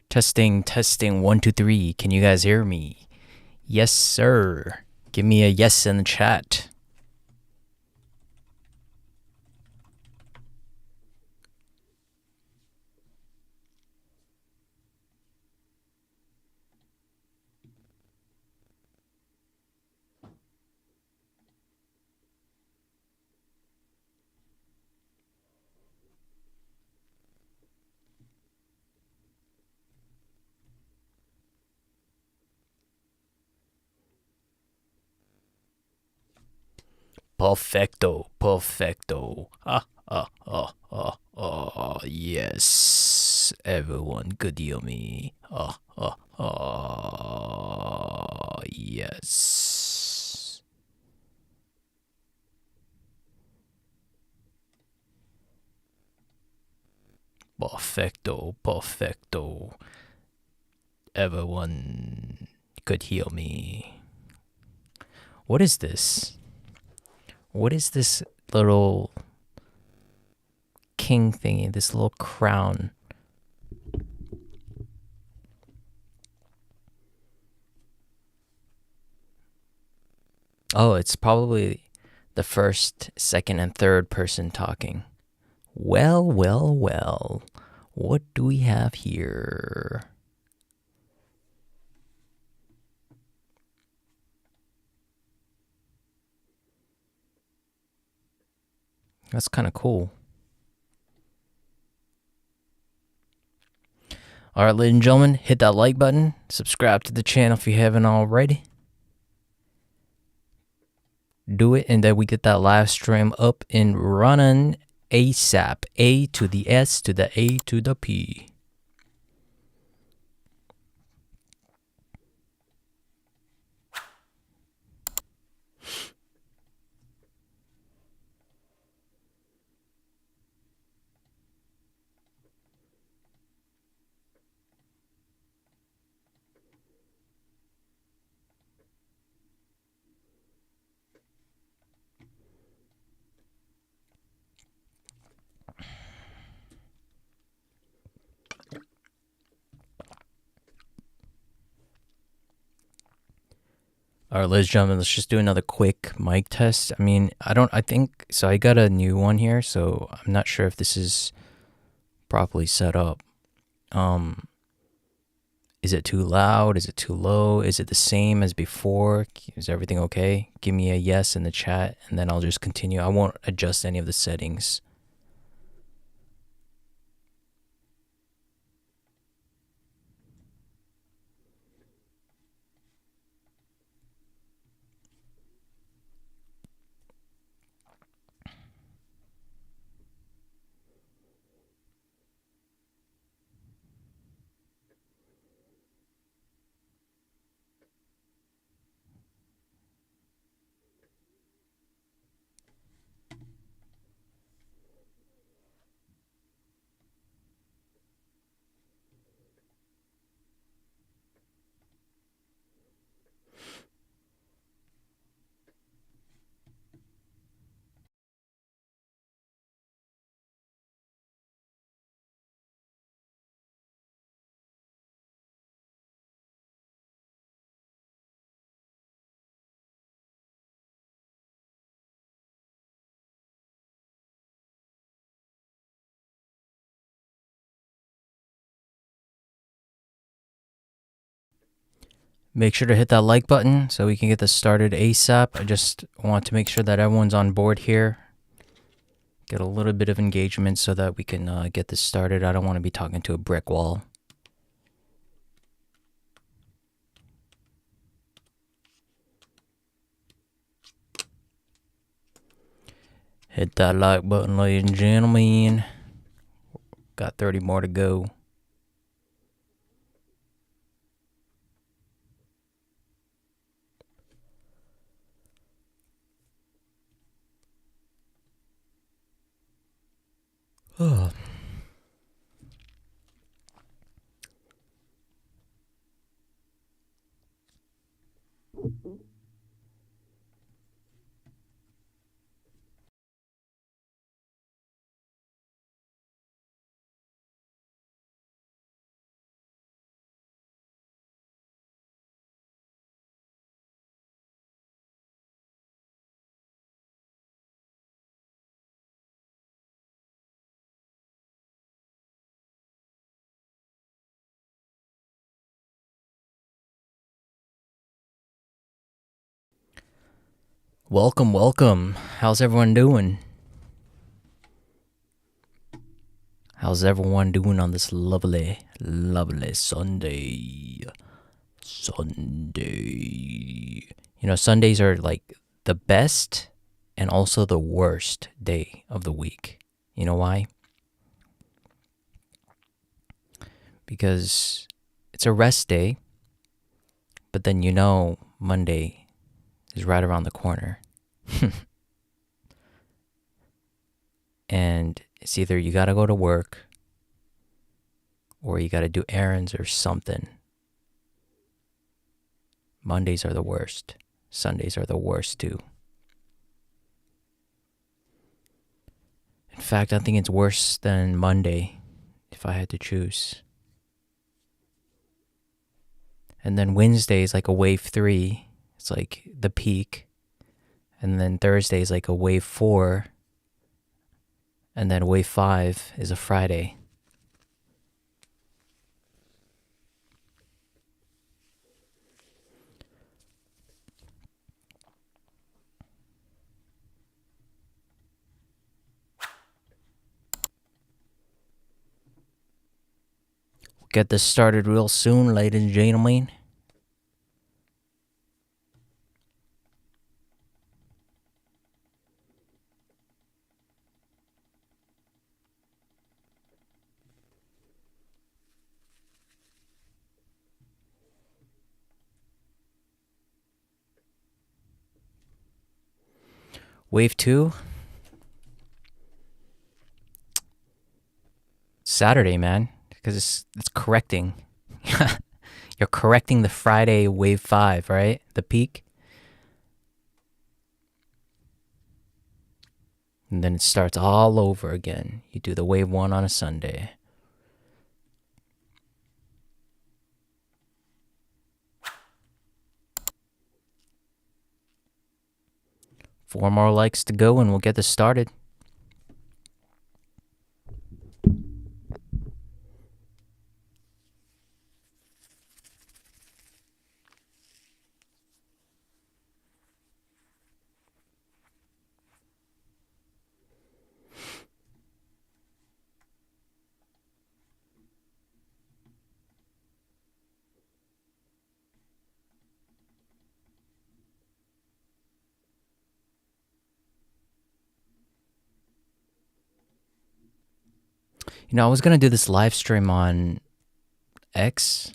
Testing, testing, 1, 2, 3. Can you guys hear me? Yes, sir. Give me a yes in the chat. Perfecto, perfecto. Yes, everyone could hear me. Yes. Perfecto, perfecto. Everyone could hear me. What is this? What is this little king thingy, this little crown? Oh, it's probably the first, second, and third person talking. Well, well, well. What do we have here? That's kind of cool. All right, ladies and gentlemen, hit that like button. Subscribe to the channel if you haven't already. Do it, and then we get that live stream up and running ASAP. A to the S to the A to the P. All right, ladies and gentlemen, let's just do another quick mic test. I think, so I got a new one here, so I'm not sure if this is properly set up. Is it too loud? Is it too low? Is it the same as before? Is everything okay? Give me a yes in the chat, and then I'll just continue. I won't adjust any of the settings. Make sure to hit that like button so we can get this started ASAP. I just want to make sure that everyone's on board here. Get a little bit of engagement so that we can get this started. I don't want to be talking to a brick wall. Hit that like button, ladies and gentlemen. Got 30 more to go. Oh. Welcome, welcome. How's everyone doing? How's everyone doing on this lovely, lovely Sunday? Sunday. You know, Sundays are like the best and also the worst day of the week. You know why? Because it's a rest day, but then you know Monday is right around the corner. And it's either you gotta go to work or you gotta do errands or something. Mondays are the worst. Sundays are the worst too. In fact, I think it's worse than Monday if I had to choose. And then Wednesday is like a wave 3. It's like the peak. And then Thursday is like a wave 4. And then wave 5 is a Friday. We'll get this started real soon, ladies and gentlemen. Wave 2. Saturday, man, because it's correcting. You're correcting the Friday wave 5, right? The peak. And then it starts all over again. You do the wave 1 on a Sunday. Four more likes to go and we'll get this started. You know, I was going to do this live stream on X,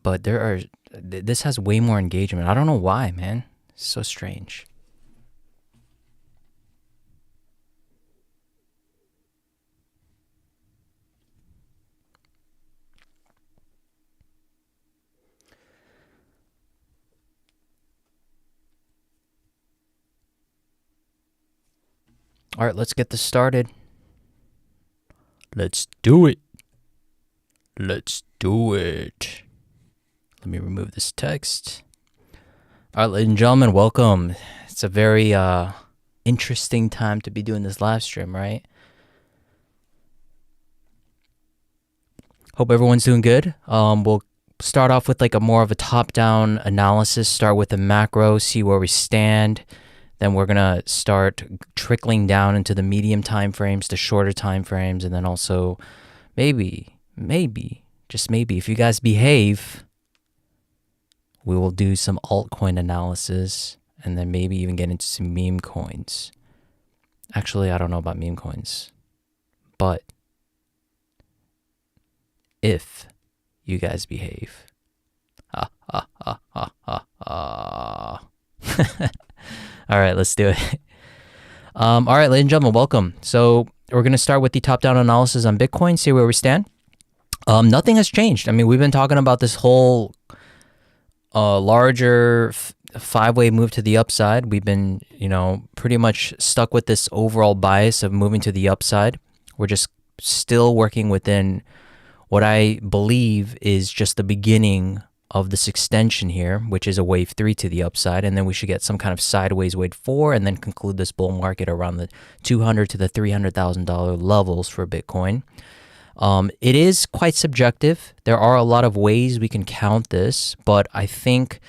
but this has way more engagement. I don't know why, man. It's so strange. All right, let's get this started. Let's do it. Let's do it. Let me remove this text. All right, ladies and gentlemen, welcome. It's a very interesting time to be doing this live stream, right? Hope everyone's doing good. We'll start off with like a more of a top-down analysis. Start with the macro, see where we stand. Then we're gonna start trickling down into the medium time frames, the shorter time frames, and then also maybe, just maybe, if you guys behave, we will do some altcoin analysis and then maybe even get into some meme coins. Actually, I don't know about meme coins, but if you guys behave. All right, let's do it. All right, ladies and gentlemen, welcome. So we're going to start with the top-down analysis on Bitcoin, see where we stand. Nothing has changed. I mean, we've been talking about this whole larger five-way move to the upside. We've been, pretty much stuck with this overall bias of moving to the upside. We're just still working within what I believe is just the beginning of this extension here, which is a wave 3 to the upside, and then we should get some kind of sideways wave 4 and then conclude this bull market around the $200,000 to the $300,000 levels for Bitcoin. It is quite subjective. There are a lot of ways we can count this, but I think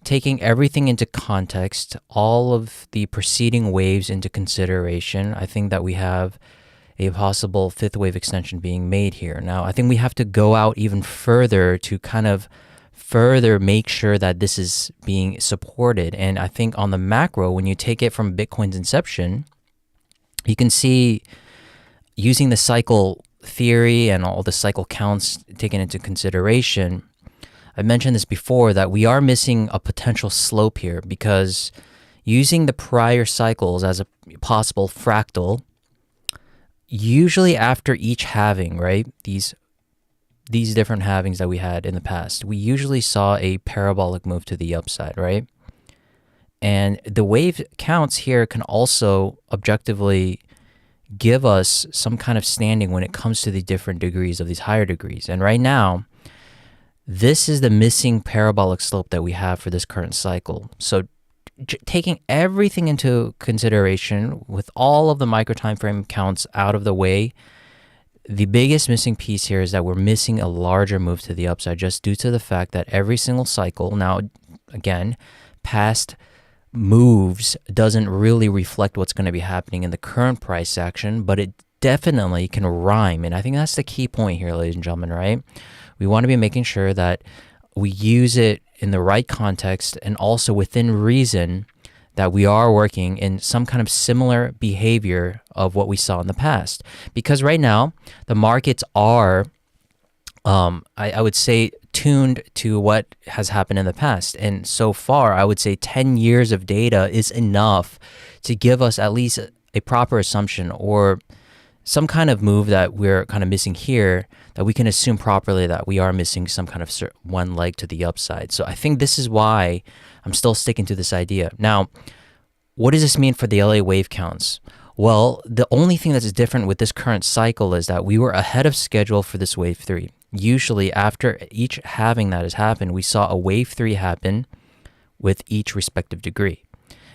taking everything into context, all of the preceding waves into consideration, I think that we have a possible fifth wave extension being made here. Now, I think we have to go out even further to kind of further make sure that this is being supported. And I think on the macro, when you take it from Bitcoin's inception, you can see using the cycle theory and all the cycle counts taken into consideration, I mentioned this before, that we are missing a potential slope here, because using the prior cycles as a possible fractal, usually after each halving, right, these different halvings that we had in the past, we usually saw a parabolic move to the upside, right? And the wave counts here can also objectively give us some kind of standing when it comes to the different degrees of these higher degrees. And right now, this is the missing parabolic slope that we have for this current cycle. So taking everything into consideration with all of the micro time frame counts out of the way, the biggest missing piece here is that we're missing a larger move to the upside, just due to the fact that every single cycle, now again, past moves doesn't really reflect what's going to be happening in the current price action, but it definitely can rhyme. And I think that's the key point here, ladies and gentlemen, right? We want to be making sure that we use it in the right context and also within reason, that we are working in some kind of similar behavior of what we saw in the past. Because right now, the markets are, I would say, tuned to what has happened in the past. And so far, I would say 10 years of data is enough to give us at least a proper assumption, or some kind of move that we're kind of missing here, that we can assume properly that we are missing some kind of one leg to the upside. So I think this is why I'm still sticking to this idea. Now, what does this mean for the LA wave counts? Well, the only thing that's different with this current cycle is that we were ahead of schedule for this wave 3. Usually after each halving that has happened, we saw a wave 3 happen with each respective degree.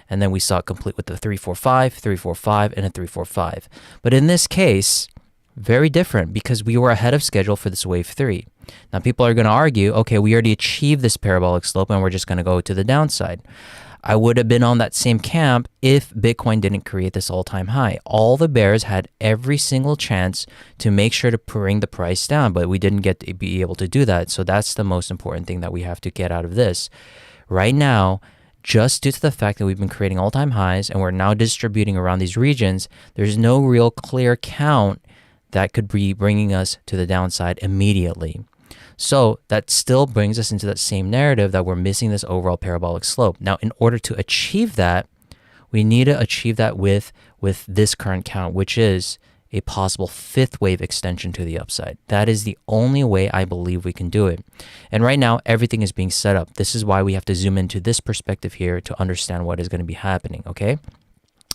And then we saw it complete with the 345, 345, and a 345. But in this case, very different, because we were ahead of schedule for this wave 3. Now, people are going to argue, okay, we already achieved this parabolic slope and we're just going to go to the downside. I would have been on that same camp if Bitcoin didn't create this all-time high. All the bears had every single chance to make sure to bring the price down, but we didn't get to be able to do that. So that's the most important thing that we have to get out of this. Right now, just due to the fact that we've been creating all-time highs and we're now distributing around these regions, there's no real clear count that could be bringing us to the downside immediately. So that still brings us into that same narrative that we're missing this overall parabolic slope. Now, in order to achieve that, we need to achieve that with this current count, which is a possible fifth wave extension to the upside. That is the only way I believe we can do it. And right now, everything is being set up. This is why we have to zoom into this perspective here to understand what is going to be happening, okay?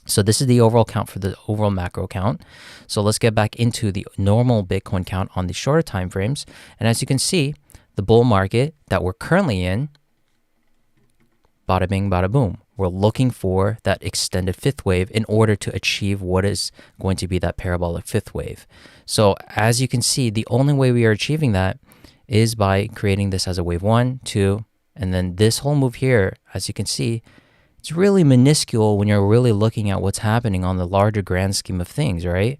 So this is the overall count for the overall macro count. So let's get back into the normal Bitcoin count on the shorter time frames. And as you can see, the bull market that we're currently in, bada bing, bada boom. We're looking for that extended fifth wave in order to achieve what is going to be that parabolic fifth wave. So as you can see, the only way we are achieving that is by creating this as a wave 1, 2, and then this whole move here, as you can see, it's really minuscule when you're really looking at what's happening on the larger grand scheme of things, right?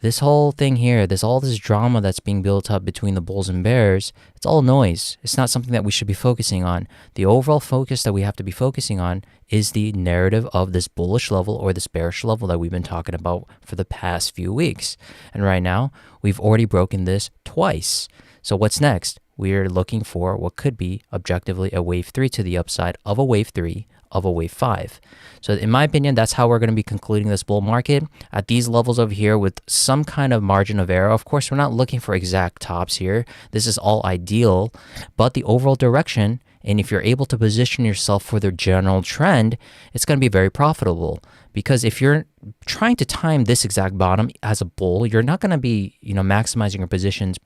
This whole thing here, all this drama that's being built up between the bulls and bears, it's all noise. It's not something that we should be focusing on. The overall focus that we have to be focusing on is the narrative of this bullish level or this bearish level that we've been talking about for the past few weeks. And right now, we've already broken this twice. So what's next? We're looking for what could be objectively a wave 3 to the upside of a wave 3 of a wave 5. So in my opinion, that's how we're going to be concluding this bull market at these levels over here with some kind of margin of error. Of course, we're not looking for exact tops here. This is all ideal, but the overall direction, and if you're able to position yourself for the general trend, it's going to be very profitable. Because if you're trying to time this exact bottom as a bull, you're not going to be, maximizing your positions,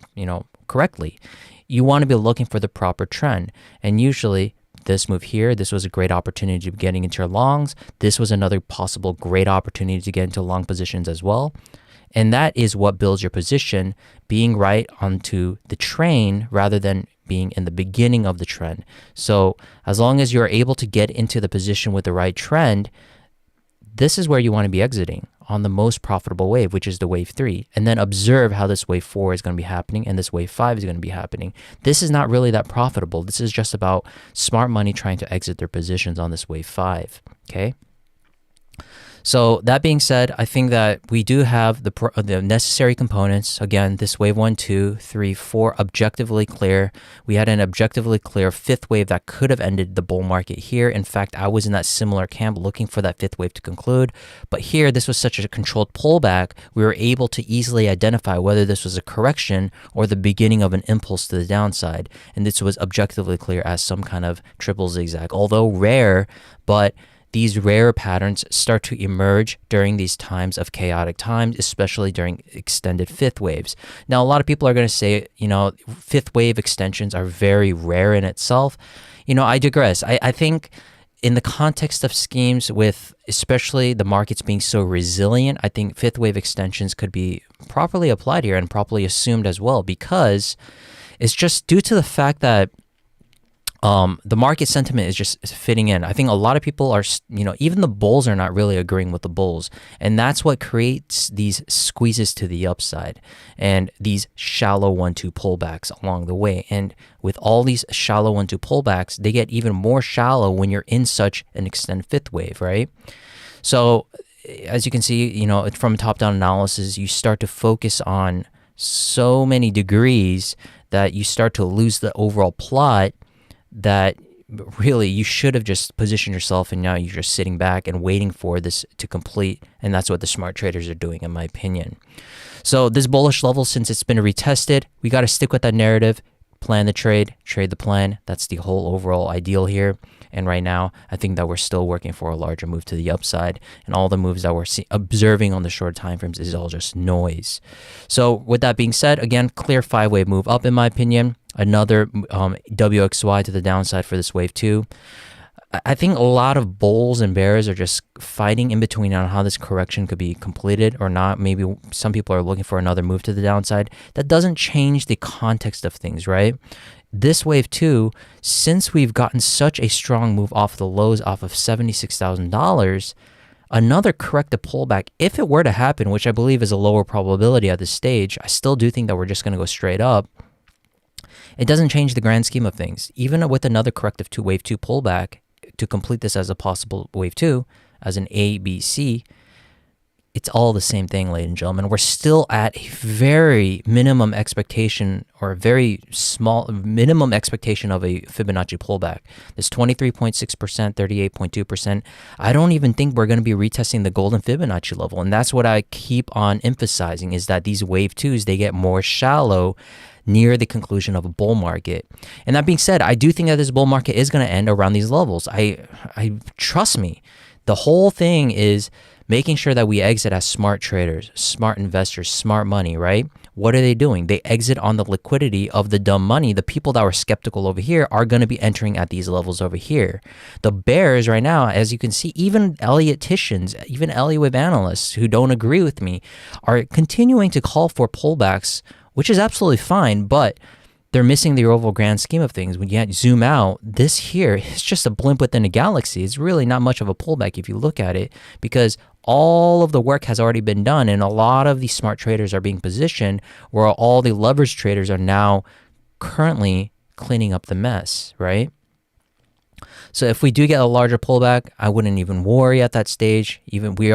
correctly. You want to be looking for the proper trend. And usually this move here, this was a great opportunity to be getting into your longs. This was another possible great opportunity to get into long positions as well. And that is what builds your position, being right onto the train rather than being in the beginning of the trend. So as long as you're able to get into the position with the right trend, this is where you want to be exiting on the most profitable wave, which is the wave 3. And then observe how this wave 4 is going to be happening and this wave 5 is going to be happening. This is not really that profitable. This is just about smart money trying to exit their positions on this wave 5. Okay. So that being said, I think that we do have the necessary components. Again, this wave 1, 2, 3, 4 objectively clear. We had an objectively clear fifth wave that could have ended the bull market here. In fact, I was in that similar camp looking for that fifth wave to conclude. But here, this was such a controlled pullback, we were able to easily identify whether this was a correction or the beginning of an impulse to the downside. And this was objectively clear as some kind of triple zigzag, although rare, but these rare patterns start to emerge during these times of chaotic times, especially during extended fifth waves. Now, a lot of people are going to say, fifth wave extensions are very rare in itself. I digress. I think in the context of schemes with especially the markets being so resilient, I think fifth wave extensions could be properly applied here and properly assumed as well, because it's just due to the fact that the market sentiment is just fitting in. I think a lot of people are, even the bulls are not really agreeing with the bulls. And that's what creates these squeezes to the upside and these shallow 1-2 pullbacks along the way. And with all these shallow 1-2 pullbacks, they get even more shallow when you're in such an extended fifth wave, right? So as you can see, from top-down analysis, you start to focus on so many degrees that you start to lose the overall plot, that really you should have just positioned yourself, and now you're just sitting back and waiting for this to complete. And that's what the smart traders are doing, in my opinion. So this bullish level, since it's been retested, we got to stick with that narrative, plan the trade the plan. That's the whole overall ideal here. And right now, I think that we're still working for a larger move to the upside, and all the moves that we're observing on the short time frames is all just noise. So with that being said, again, clear 5-wave move up, in my opinion. Another WXY to the downside for this wave 2. I think a lot of bulls and bears are just fighting in between on how this correction could be completed or not. Maybe some people are looking for another move to the downside. That doesn't change the context of things, right? This wave 2, since we've gotten such a strong move off the lows off of $76,000, another corrective pullback, if it were to happen, which I believe is a lower probability at this stage, I still do think that we're just going to go straight up. It doesn't change the grand scheme of things. Even with another corrective wave 2 pullback, to complete this as a possible wave 2, as an A, B, C, it's all the same thing, ladies and gentlemen. We're still at a very minimum expectation, or a very small minimum expectation of a Fibonacci pullback. This 23.6%, 38.2%. I don't even think we're going to be retesting the golden Fibonacci level. And that's what I keep on emphasizing, is that these wave 2s, they get more shallow near the conclusion of a bull market. And that being said, I do think that this bull market is going to end around these levels. I trust me. The whole thing is making sure that we exit as smart traders, smart investors, smart money, right? What are they doing? They exit on the liquidity of the dumb money. The people that were skeptical over here are going to be entering at these levels over here. The bears right now, as you can see, even Elliotticians, even Elliott wave analysts who don't agree with me are continuing to call for pullbacks, which is absolutely fine, but they're missing the overall grand scheme of things. When you zoom out, this here is just a blimp within a galaxy. It's really not much of a pullback if you look at it, because all of the work has already been done, and a lot of these smart traders are being positioned where all the leverage traders are now currently cleaning up the mess, right? So if we do get a larger pullback, I wouldn't even worry at that stage. Even we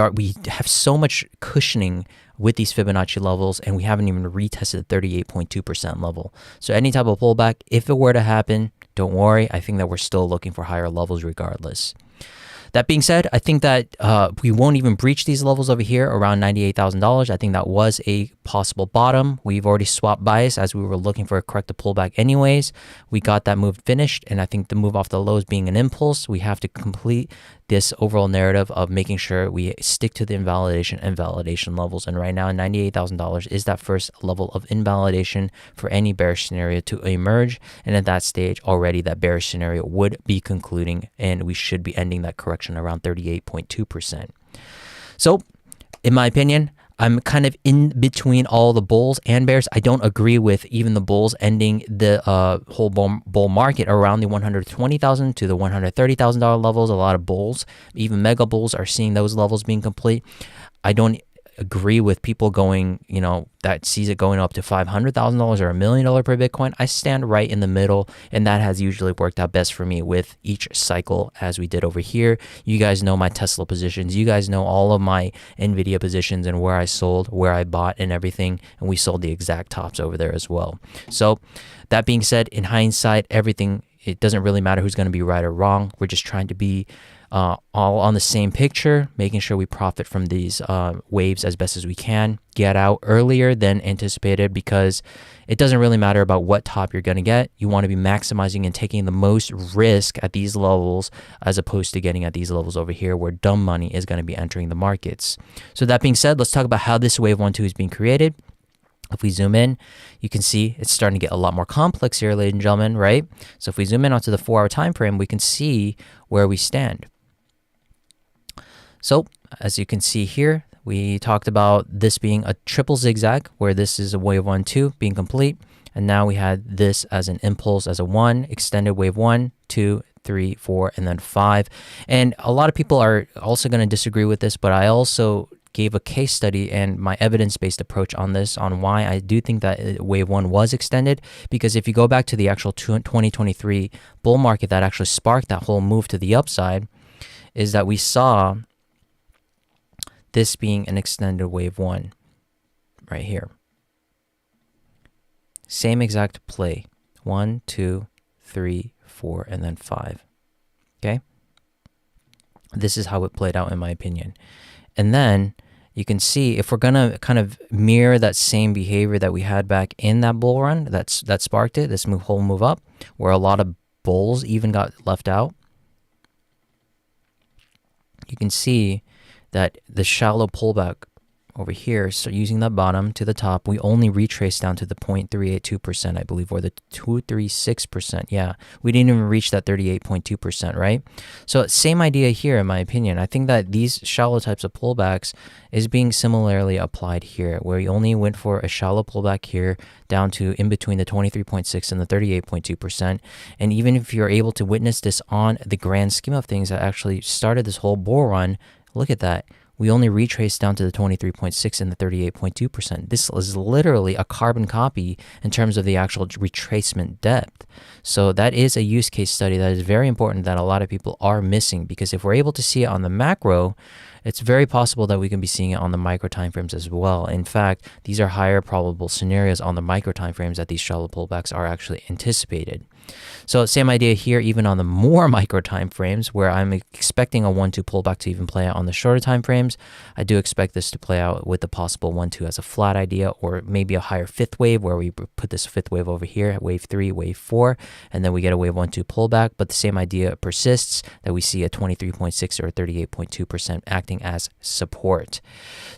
have so much cushioning with these Fibonacci levels, and we haven't even retested the 38.2% level. So any type of pullback, if it were to happen, don't worry. I think that we're still looking for higher levels regardless. That being said, I think that we won't even breach these levels over here around $98,000. I think that was a possible bottom. We've already swapped bias as we were looking for a corrective pullback anyways. We got that move finished, and I think the move off the lows being an impulse, we have to complete this overall narrative of making sure we stick to the invalidation and validation levels. And right now, $98,000 is that first level of invalidation for any bearish scenario to emerge. And at that stage, already that bearish scenario would be concluding, and we should be ending that correction around 38.2%. So in my opinion, I'm kind of in between all the bulls and bears. I don't agree with even the bulls ending the whole bull market around the $120,000 to the $130,000 levels. A lot of bulls, even mega bulls, are seeing those levels being complete. I don't agree with people going, that sees it going up to $500,000 or $1 million per Bitcoin. I stand right in the middle, and that has usually worked out best for me with each cycle, as we did over here. You guys know my Tesla positions. You guys know all of my NVIDIA positions and where I sold, where I bought, and everything. And we sold the exact tops over there as well. So that being said, in hindsight, everything, it doesn't really matter who's going to be right or wrong. We're just trying to be all on the same picture, making sure we profit from these waves as best as we can, get out earlier than anticipated, because it doesn't really matter about what top you're going to get. You want to be maximizing and taking the most risk at these levels, as opposed to getting at these levels over here where dumb money is going to be entering the markets. So that being said, let's talk about how this wave 1-2 is being created. If we zoom in, you can see it's starting to get a lot more complex here, ladies and gentlemen, right? So if we zoom in onto the 4-hour time frame, we can see where we stand. So as you can see here, we talked about this being a triple zigzag, where this is a wave 1-2 being complete. And now we had this as an impulse, as a 1, extended wave 1, 2, 3, 4, and then 5. And a lot of people are also going to disagree with this, but I also gave a case study and my evidence-based approach on this, on why I do think that wave 1 was extended. Because if you go back to the actual 2023 bull market that actually sparked that whole move to the upside, is that we saw this being an extended wave 1 right here. Same exact play. 1, 2, 3, 4, and then 5. Okay? This is how it played out in my opinion. And then you can see, if we're going to kind of mirror that same behavior that we had back in that bull run that sparked it, this whole move up, where a lot of bulls even got left out, you can see that the shallow pullback over here, so using the bottom to the top, we only retraced down to the 0.382%, I believe, or the 236%. Yeah, we didn't even reach that 38.2%, right? So same idea here, in my opinion. I think that these shallow types of pullbacks is being similarly applied here, where you only went for a shallow pullback here down to in between the 23.6 and the 38.2%. And even if you're able to witness this on the grand scheme of things that actually started this whole bull run, look at that. We only retraced down to the 23.6 and the 38.2%. This is literally a carbon copy in terms of the actual retracement depth. So that is a use case study that is very important that a lot of people are missing, because if we're able to see it on the macro, it's very possible that we can be seeing it on the micro timeframes as well. In fact, these are higher probable scenarios on the micro timeframes that these shallow pullbacks are actually anticipated. So same idea here, even on the more micro time frames, where I'm expecting a 1-2 pullback to even play out on the shorter time frames. I do expect this to play out with the possible 1-2 as a flat idea, or maybe a higher fifth wave, where we put this fifth wave over here, wave 3, wave 4, and then we get a wave 1-2 pullback. But the same idea persists, that we see a 23.6 or 38.2% acting as support.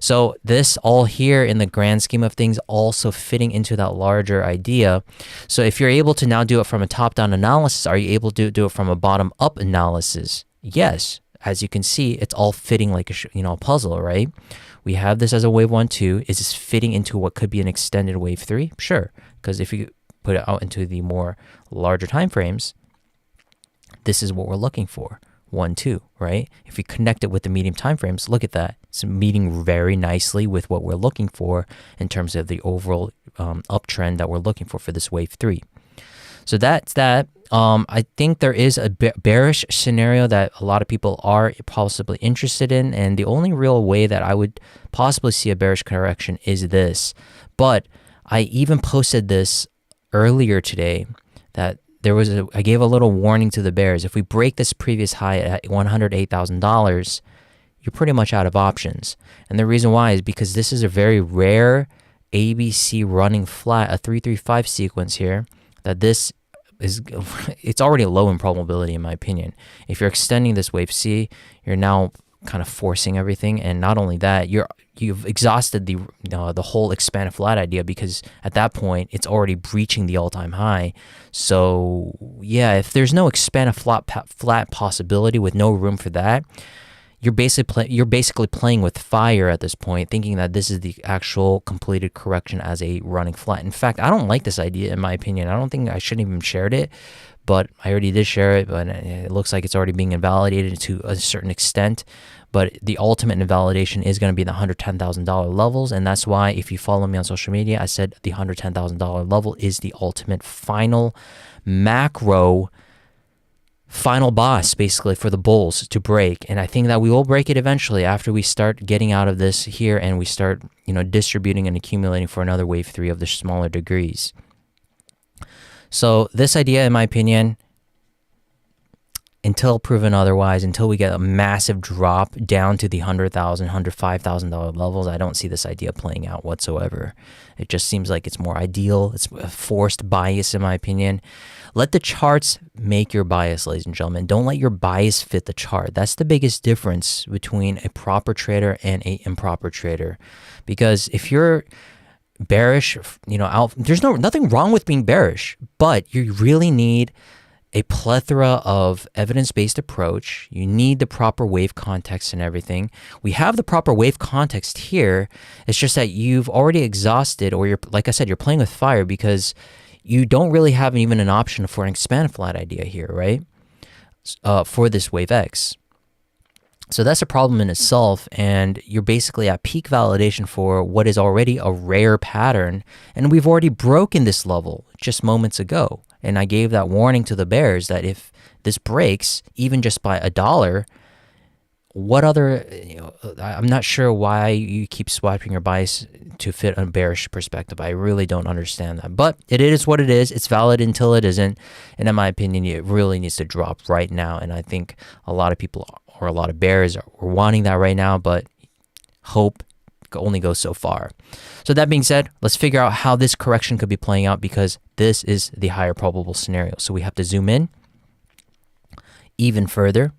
So this all here in the grand scheme of things also fitting into that larger idea. So if you're able to now do it from a top-down analysis, are you able to do it from a bottom-up analysis? Yes. As you can see, it's all fitting like a puzzle, right? We have this as a wave 1-2. Is this fitting into what could be an extended wave 3? Sure, because if you put it out into the more larger time frames, this is what we're looking for. 1-2, right? If we connect it with the medium time frames, look at that. It's meeting very nicely with what we're looking for in terms of the overall uptrend that we're looking for this wave 3. So that's that. I think there is a bearish scenario that a lot of people are possibly interested in, and the only real way that I would possibly see a bearish correction is this. But I even posted this earlier today, that I gave a little warning to the bears. If we break this previous high at $108,000, you're pretty much out of options. And the reason why is because this is a very rare ABC running flat, a 335 sequence here, that this is, it's already low in probability in my opinion. If you're extending this wave C, you're now kind of forcing everything, and not only that, you've exhausted the whole expanded flat idea, because at that point it's already breaching the all-time high. So yeah, if there's no expanded flat possibility with no room for that, you're basically playing with fire at this point, thinking that this is the actual completed correction as a running flat. In fact, I don't like this idea, in my opinion. I don't think I shouldn't even shared it, but I already did share it, but it looks like it's already being invalidated to a certain extent. But the ultimate invalidation is going to be the $110,000 levels, and that's why if you follow me on social media, I said the $110,000 level is the ultimate final macro final boss, basically, for the bulls to break. And I think that we will break it eventually after we start getting out of this here and we start, distributing and accumulating for another wave 3 of the smaller degrees. So this idea, in my opinion, until proven otherwise, until we get a massive drop down to the $100,000, $105,000 levels, I don't see this idea playing out whatsoever. It just seems like it's more ideal. It's a forced bias, in my opinion. Let the charts make your bias, ladies and gentlemen. Don't let your bias fit the chart. That's the biggest difference between a proper trader and an improper trader. Because if you're bearish, there's nothing wrong with being bearish, but you really need a plethora of evidence-based approach. You need the proper wave context and everything. We have the proper wave context here. It's just that you've already exhausted, or you're, like I said, you're playing with fire because you don't really have even an option for an expand flat idea here, right? For this wave X. So that's a problem in itself, and you're basically at peak validation for what is already a rare pattern, and we've already broken this level just moments ago. And I gave that warning to the bears that if this breaks, even just by $1, what other, I'm not sure why you keep swiping your bias to fit a bearish perspective. I really don't understand that. But it is what it is. It's valid until it isn't. And in my opinion, it really needs to drop right now. And I think a lot of people, or a lot of bears, are wanting that right now, but hope only goes so far. So that being said, let's figure out how this correction could be playing out, because this is the higher probable scenario. So we have to zoom in even further.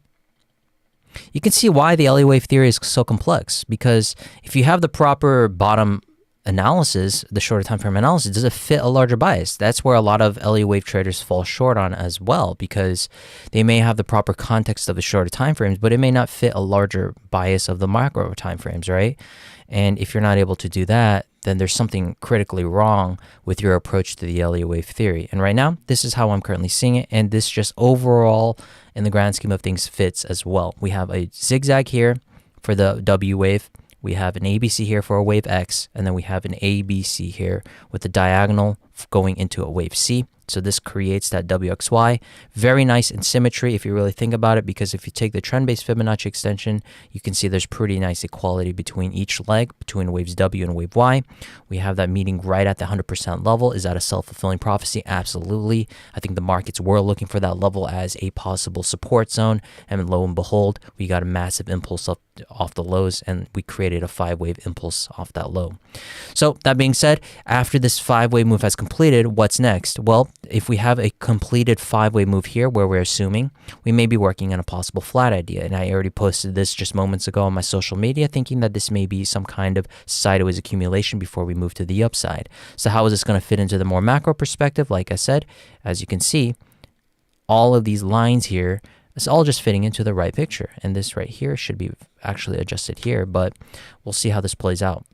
You can see why the Elliott wave theory is so complex, because if you have the proper bottom analysis, the shorter time frame analysis, does it fit a larger bias? That's where a lot of Elliott wave traders fall short on as well, because they may have the proper context of the shorter time frames, but it may not fit a larger bias of the macro time frames, right? And if you're not able to do that, then there's something critically wrong with your approach to the Elliott wave theory. And right now, this is how I'm currently seeing it, and this just overall, in the grand scheme of things, fits as well. We have a zigzag here for the W wave. We have an ABC here for a wave X, and then we have an ABC here with the diagonal going into a wave C. So this creates that WXY. Very nice in symmetry if you really think about it, because if you take the trend-based Fibonacci extension, you can see there's pretty nice equality between each leg, between waves W and wave Y. We have that meeting right at the 100% level. Is that a self-fulfilling prophecy? Absolutely. I think the markets were looking for that level as a possible support zone, and lo and behold, we got a massive impulse up off the lows, and we created a 5-wave impulse off that low. So that being said, after this 5-wave move has completed, what's next? Well, if we have a completed 5-wave move here where we're assuming, we may be working on a possible flat idea. And I already posted this just moments ago on my social media, thinking that this may be some kind of sideways accumulation before we move to the upside. So how is this going to fit into the more macro perspective? Like I said, as you can see, all of these lines here, it's all just fitting into the right picture. And this right here should be actually adjusted here, but we'll see how this plays out.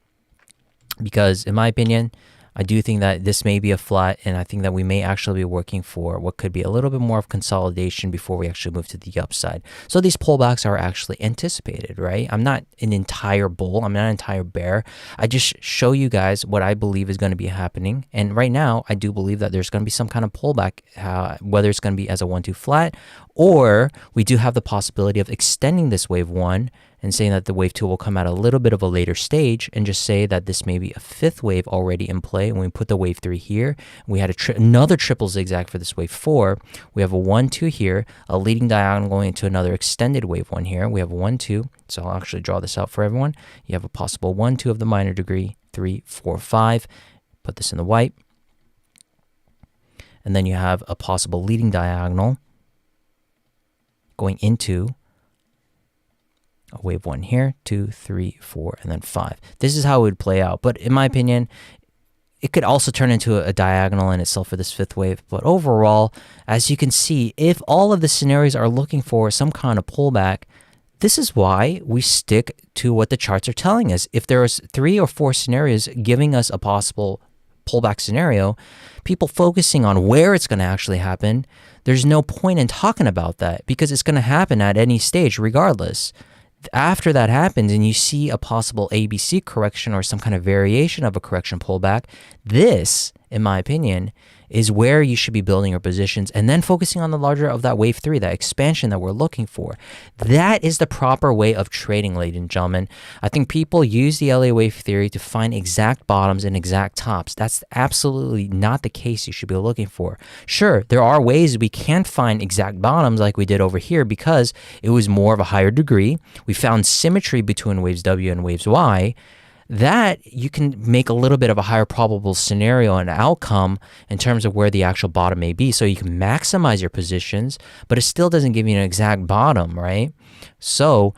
Because in my opinion, I do think that this may be a flat, and I think that we may actually be working for what could be a little bit more of consolidation before we actually move to the upside. So these pullbacks are actually anticipated, right? I'm not an entire bull. I'm not an entire bear. I just show you guys what I believe is going to be happening. And right now, I do believe that there's going to be some kind of pullback, whether it's going to be as a 1-2 flat, or we do have the possibility of extending this wave 1 and saying that the wave 2 will come at a little bit of a later stage, and just say that this may be a 5th wave already in play. And we put the wave 3 here, we had another triple zigzag for this wave 4. We have a 1-2 here, a leading diagonal going into another extended wave 1 here. We have a 1-2. So I'll actually draw this out for everyone. You have a possible 1-2 of the minor degree, 3, 4, 5. Put this in the white. And then you have a possible leading diagonal going into a wave 1 here, 2, 3, 4, and then 5. This is how it would play out. But in my opinion, it could also turn into a diagonal in itself for this 5th wave. But overall, as you can see, if all of the scenarios are looking for some kind of pullback, this is why we stick to what the charts are telling us. If there's 3 or 4 scenarios giving us a possible pullback scenario, people focusing on where it's going to actually happen, there's no point in talking about that because it's going to happen at any stage regardless. After that happens and you see a possible ABC correction or some kind of variation of a correction pullback, this, in my opinion, is where you should be building your positions and then focusing on the larger of that wave 3, that expansion that we're looking for. That is the proper way of trading, ladies and gentlemen. I think people use the LA wave theory to find exact bottoms and exact tops. That's absolutely not the case you should be looking for. Sure, there are ways we can find exact bottoms like we did over here because it was more of a higher degree. We found symmetry between waves W and waves Y. That you can make a little bit of a higher probable scenario and outcome in terms of where the actual bottom may be. So you can maximize your positions, but it still doesn't give you an exact bottom, right? So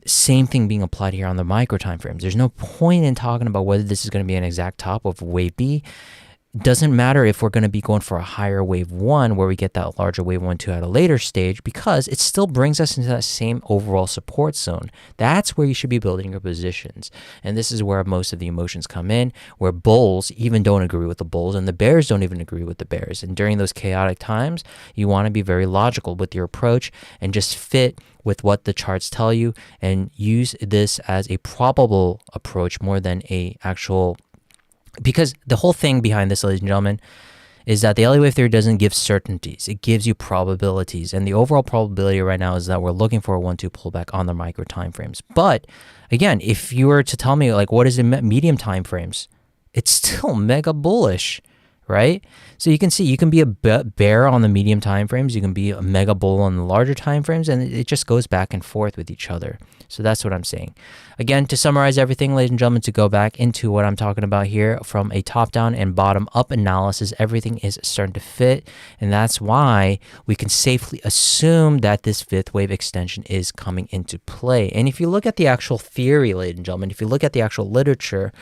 same thing being applied here on the micro time frames. There's no point in talking about whether this is going to be an exact top of wave B. Doesn't matter if we're going to be going for a higher wave 1 where we get that larger wave 1, 2 at a later stage because it still brings us into that same overall support zone. That's where you should be building your positions. And this is where most of the emotions come in, where bulls even don't agree with the bulls and the bears don't even agree with the bears. And during those chaotic times, you want to be very logical with your approach and just fit with what the charts tell you and use this as a probable approach more than a actual. Because the whole thing behind this, ladies and gentlemen, is that the LA wave theory doesn't give certainties. It gives you probabilities. And the overall probability right now is that we're looking for a 1-2 pullback on the micro time frames. But again, if you were to tell me like what is the medium time frames, it's still mega bullish, right? So you can see you can be a bear on the medium time frames, you can be a mega bull on the larger time frames, and it just goes back and forth with each other. So that's what I'm saying. Again, to summarize everything, ladies and gentlemen, to go back into what I'm talking about here from a top-down and bottom-up analysis, everything is starting to fit, and that's why we can safely assume that this fifth wave extension is coming into play. And if you look at the actual theory, ladies and gentlemen, if you look at the actual literature,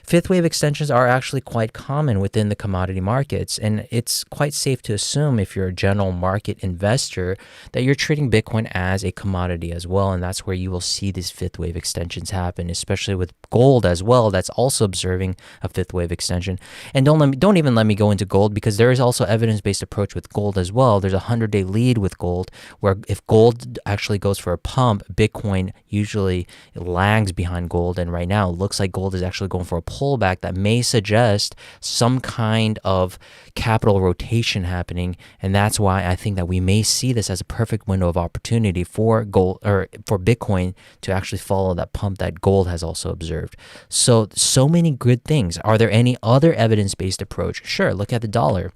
fifth wave extensions are actually quite common within the commodity markets, and it's quite safe to assume if you're a general market investor that you're treating Bitcoin as a commodity as well, and that's where you will see these fifth wave extensions happen, especially with gold as well. That's also observing a fifth wave extension. And don't even let me go into gold, because there is also evidence-based approach with gold as well. There's a 100-day lead with gold, where if gold actually goes for a pump, Bitcoin usually lags behind gold, and right now it looks like gold is actually going for a pullback that may suggest some kind of capital rotation happening, and that's why I think that we may see this as a perfect window of opportunity for gold, or for Bitcoin, to actually follow that pump that gold has also observed. So many good things. Are there any other evidence-based approach? Sure, look at the dollar.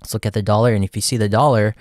Let's look at the dollar, and if you see the dollar,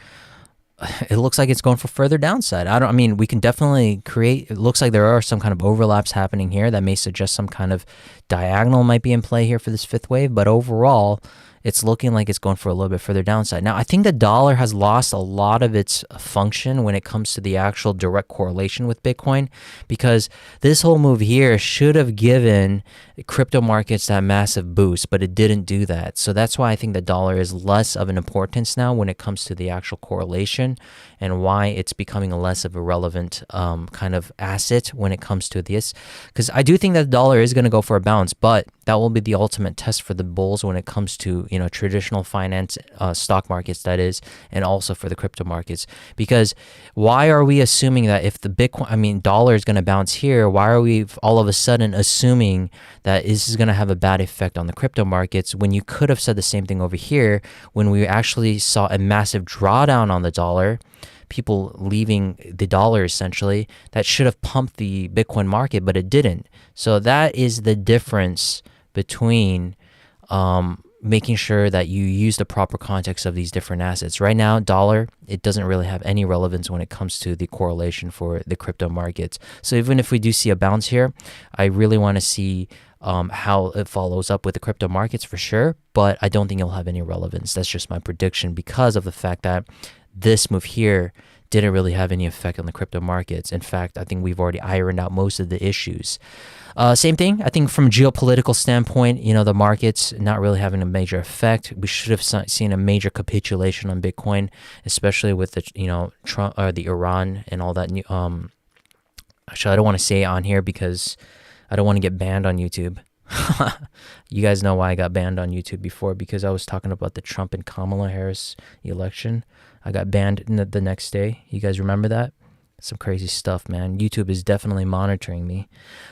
it looks like it's going for further downside. I mean, we can definitely create, it looks like there are some kind of overlaps happening here that may suggest some kind of diagonal might be in play here for this fifth wave, but overall, it's looking like it's going for a little bit further downside. Now, I think the dollar has lost a lot of its function when it comes to the actual direct correlation with Bitcoin, because this whole move here should have given crypto markets that massive boost, but it didn't do that. So that's why I think the dollar is less of an importance now when it comes to the actual correlation, and why it's becoming less of a relevant kind of asset when it comes to this. Because I do think that the dollar is going to go for a bounce, but that will be the ultimate test for the bulls when it comes to, you know, traditional finance, stock markets, that is, and also for the crypto markets. Because why are we assuming that if the dollar is going to bounce here, why are we all of a sudden assuming that this is going to have a bad effect on the crypto markets, when you could have said the same thing over here when we actually saw a massive drawdown on the dollar, people leaving the dollar essentially, that should have pumped the Bitcoin market, but it didn't. So that is the difference between making sure that you use the proper context of these different assets. Right now, dollar, it doesn't really have any relevance when it comes to the correlation for the crypto markets. So even if we do see a bounce here, I really want to see how it follows up with the crypto markets for sure, but I don't think it'll have any relevance. That's just my prediction, because of the fact that this move here didn't really have any effect on the crypto markets. In fact, I think we've already ironed out most of the issues. Same thing, I think from a geopolitical standpoint, you know, the markets not really having a major effect. We should have seen a major capitulation on Bitcoin, especially with the, you know, Trump or the Iran and all that new, Actually, I don't want to say it on here because I don't want to get banned on YouTube. You guys know why I got banned on YouTube before, because I was talking about the Trump and Kamala Harris election. I got banned the next day. You guys remember that? Some crazy stuff, man. YouTube is definitely monitoring me.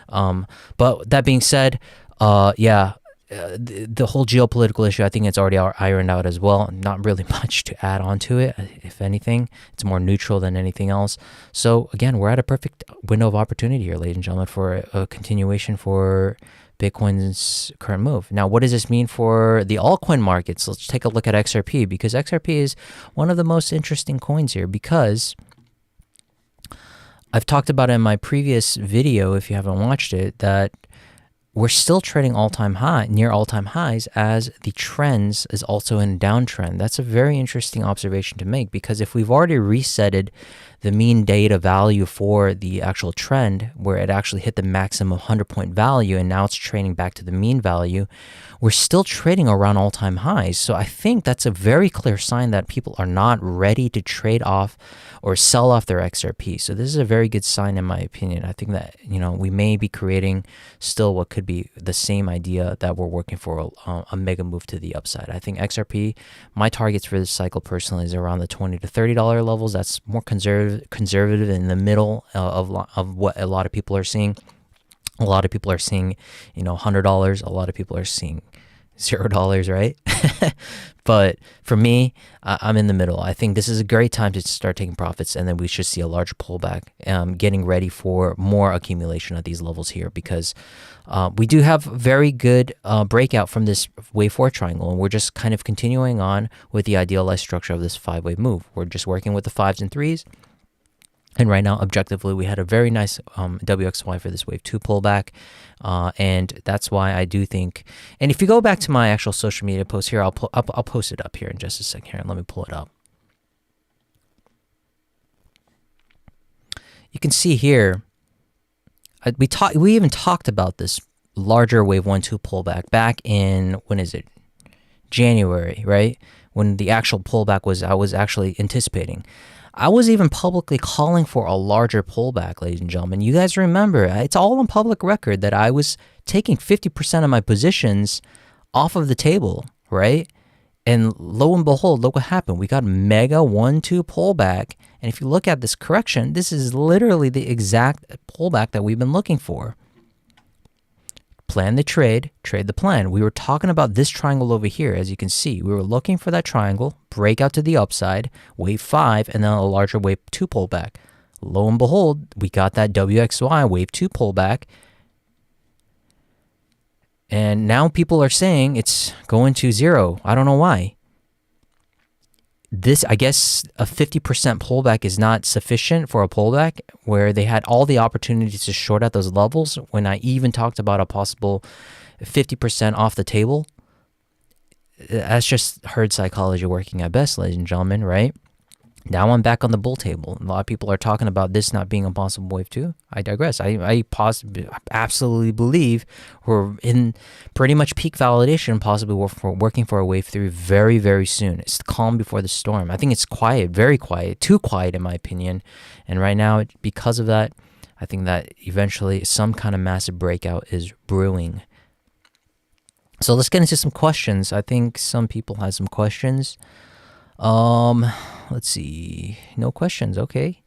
But that being said, yeah, the whole geopolitical issue, I think it's already ironed out as well. Not really much to add on to it. If anything, it's more neutral than anything else. So again, we're at a perfect window of opportunity here, ladies and gentlemen, for a continuation for Bitcoin's current move. Now, what does this mean for the altcoin markets? Let's take a look at XRP, because XRP is one of the most interesting coins here, because I've talked about it in my previous video, if you haven't watched it, that we're still trading near all-time highs, as the trends is also in a downtrend. That's a very interesting observation to make, because if we've already resetted the mean data value for the actual trend, where it actually hit the maximum 100-point value, and now it's trading back to the mean value, we're still trading around all-time highs. So I think that's a very clear sign that people are not ready to trade off or sell off their XRP. So this is a very good sign, in my opinion. I think that, we may be creating still what could be the same idea that we're working for a mega move to the upside. I think XRP, my targets for this cycle personally is around the $20 to $30 levels. That's more conservative in the middle of what a lot of people are seeing. A lot of people are seeing, $100. A lot of people are seeing $0, right? But for me, I'm in the middle. I think this is a great time to start taking profits, and then we should see a large pullback, getting ready for more accumulation at these levels here, because we do have very good breakout from this wave 4 triangle, and we're just kind of continuing on with the idealized structure of this 5-wave move. We're just working with the 5s and 3s. And right now, objectively, we had a very nice WXY for this wave 2 pullback. And that's why I do think, and if you go back to my actual social media post here, I'll post it up here in just a second here. Let me pull it up. You can see here, we even talked about this larger wave 1-2 pullback back in, when is it? January, right? When the actual pullback I was actually anticipating. I was even publicly calling for a larger pullback, ladies and gentlemen. You guys remember, it's all on public record that I was taking 50% of my positions off of the table, right? And lo and behold, look what happened. We got a mega 1-2 pullback. And if you look at this correction, this is literally the exact pullback that we've been looking for. Plan the trade, trade the plan. We were talking about this triangle over here, as you can see. We were looking for that triangle, breakout to the upside, wave 5, and then a larger wave 2 pullback. Lo and behold, we got that WXY wave 2 pullback. And now people are saying it's going to 0. I don't know why. I guess a 50% pullback is not sufficient for a pullback, where they had all the opportunities to short at those levels, when I even talked about a possible 50% off the table. That's just herd psychology working at best, ladies and gentlemen, right? Now I'm back on the bull table. A lot of people are talking about this not being a possible wave 2. I digress. I absolutely believe we're in pretty much peak validation, possibly working for a wave 3 very, very soon. It's the calm before the storm. I think it's quiet, very quiet, too quiet in my opinion. And right now, because of that, I think that eventually some kind of massive breakout is brewing. So let's get into some questions. I think some people have some questions. Let's see. No questions. Okay.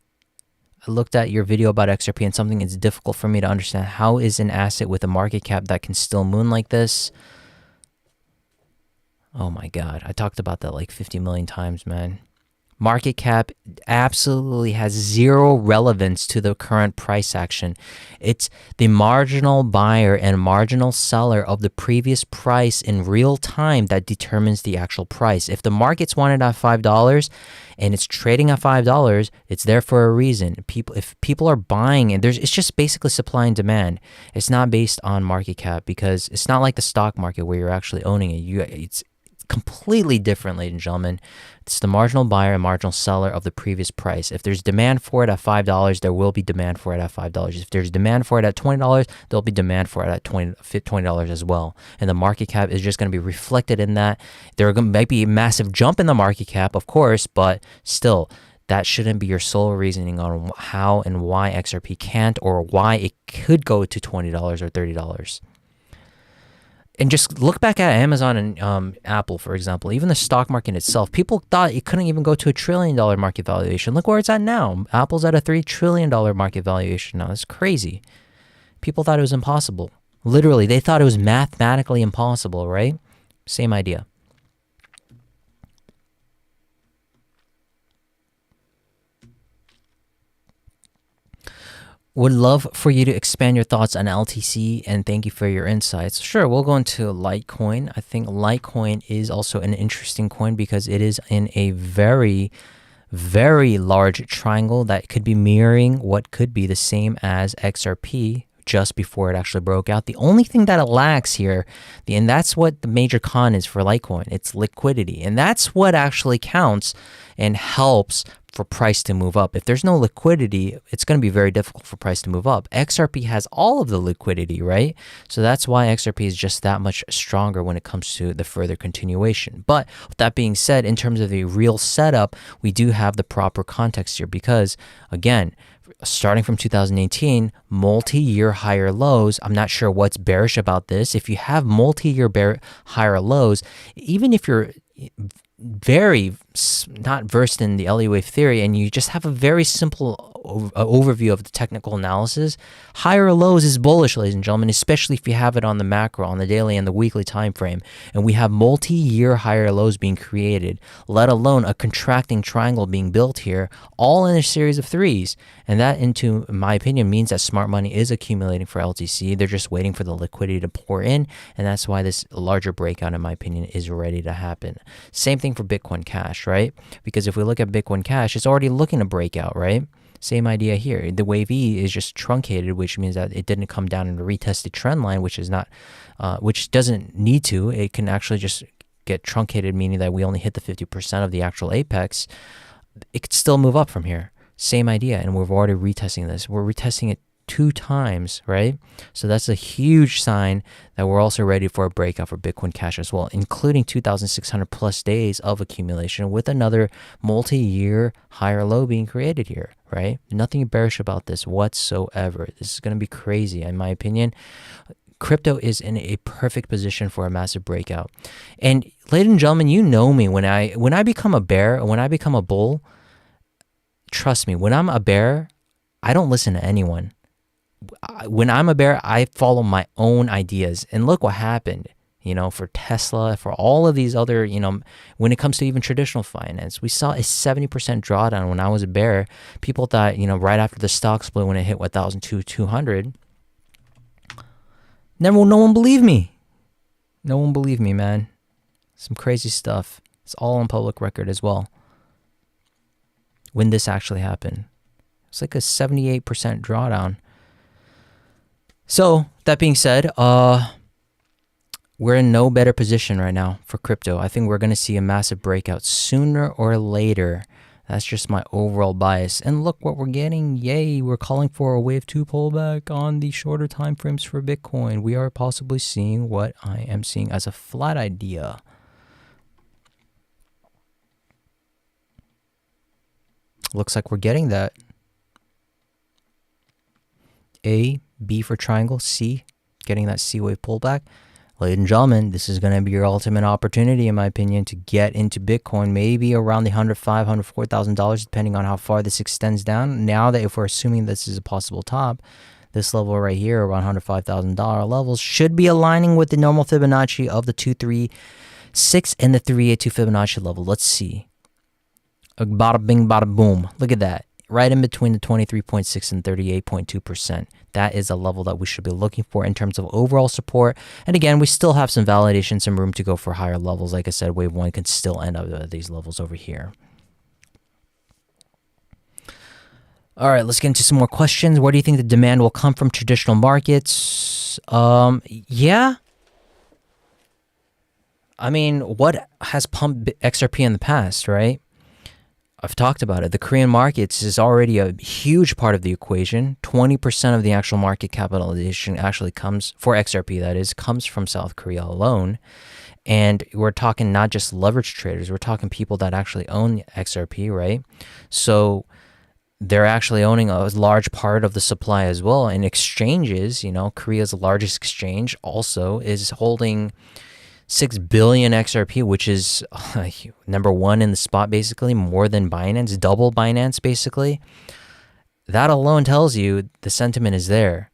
I looked at your video about XRP, and something is difficult for me to understand. How is an asset with a market cap that can still moon like this? Oh my God. I talked about that like 50 million times, man. Market cap absolutely has zero relevance to the current price action. It's the marginal buyer and marginal seller of the previous price in real time that determines the actual price. If the market's wanted at $5 and it's trading at $5, it's there for a reason. If people are buying, and it's just basically supply and demand. It's not based on market cap, because it's not like the stock market where you're actually owning it. It's completely different, ladies and gentlemen. It's the marginal buyer and marginal seller of the previous price. If there's demand for it at $5, there will be demand for it at $5. If there's demand for it at $20, there'll be demand for it at $20 as well. And the market cap is just going to be reflected in that. There might be a massive jump in the market cap, of course, but still, that shouldn't be your sole reasoning on how and why XRP can't, or why it could go to $20 or $30. And just look back at Amazon and Apple, for example. Even the stock market itself, people thought it couldn't even go to $1 trillion market valuation. Look where it's at now. Apple's at a $3 trillion market valuation now. That's crazy. People thought it was impossible. Literally, they thought it was mathematically impossible, right? Same idea. Would love for you to expand your thoughts on LTC, and thank you for your insights. Sure, we'll go into Litecoin. I think Litecoin is also an interesting coin because it is in a very, very large triangle that could be mirroring what could be the same as XRP just before it actually broke out. The only thing that it lacks here, and that's what the major con is for Litecoin, it's liquidity. And that's what actually counts and helps for price to move up. If there's no liquidity, it's going to be very difficult for price to move up. XRP has all of the liquidity, right? So that's why XRP is just that much stronger when it comes to the further continuation. But with that being said, in terms of the real setup, we do have the proper context here because, again, starting from 2018, multi-year higher lows. I'm not sure what's bearish about this. If you have multi-year higher lows, even if you're very not versed in the Elliott wave theory and you just have a very simple overview of the technical analysis, higher lows is bullish, ladies and gentlemen, especially if you have it on the macro, on the daily and the weekly time frame. And we have multi-year higher lows being created, let alone a contracting triangle being built here, all in a series of threes. And that, in my opinion, means that smart money is accumulating for LTC. They're just waiting for the liquidity to pour in, and that's why this larger breakout, in my opinion, is ready to happen. Same thing for Bitcoin Cash, right? Because if we look at Bitcoin Cash, it's already looking to break out, right? Same idea here. The wave E is just truncated, which means that it didn't come down in a retested trend line, which is not, which doesn't need to. It can actually just get truncated, meaning that we only hit the 50% of the actual apex. It could still move up from here. Same idea, and we're already retesting this. We're retesting it 2 times, right? So that's a huge sign that we're also ready for a breakout for Bitcoin Cash as well, including 2,600 plus days of accumulation with another multi-year higher low being created here, right? Nothing bearish about this whatsoever. This is going to be crazy, in my opinion. Crypto is in a perfect position for a massive breakout. And ladies and gentlemen, you know me, when I become a bear, when I become a bull, trust me, when I'm a bear, I don't listen to anyone. When I'm a bear, I follow my own ideas. And look what happened, for Tesla, for all of these other, when it comes to even traditional finance. We saw a 70% drawdown when I was a bear. People thought, right after the stock split, when it hit 1,200, no one believed me. No one believed me, man. Some crazy stuff. It's all on public record as well. When this actually happened, it's like a 78% drawdown. So that being said, we're in no better position right now for crypto. I think we're going to see a massive breakout sooner or later. That's just my overall bias. And look what we're getting. Yay, we're calling for a wave 2 pullback on the shorter time frames for Bitcoin. We are possibly seeing what I am seeing as a flat idea. Looks like we're getting that. A, B for triangle, C, getting that C wave pullback. Ladies and gentlemen, this is going to be your ultimate opportunity, in my opinion, to get into Bitcoin, maybe around the $105,000, $104,000, depending on how far this extends down. Now that if we're assuming this is a possible top, this level right here, around $105,000 levels, should be aligning with the normal Fibonacci of the 236 and the 382 Fibonacci level. Let's see. Bada bing, bada boom. Look at that. Right in between the 23.6 and 38.2%. That is a level that we should be looking for in terms of overall support. And again, we still have some validation, some room to go for higher levels. Like I said, wave 1 can still end up at these levels over here. All right, let's get into some more questions. Where do you think the demand will come from? Traditional markets? Yeah. I mean, what has pumped XRP in the past, right? I've talked about it. The Korean markets is already a huge part of the equation. 20% of the actual market capitalization actually comes, for XRP that is, comes from South Korea alone. And we're talking not just leverage traders, we're talking people that actually own XRP, right? So they're actually owning a large part of the supply as well. And exchanges, you know, Korea's largest exchange also is holding 6 billion XRP, which is number one in the spot, basically, more than Binance, double Binance, basically. That alone tells you the sentiment is there.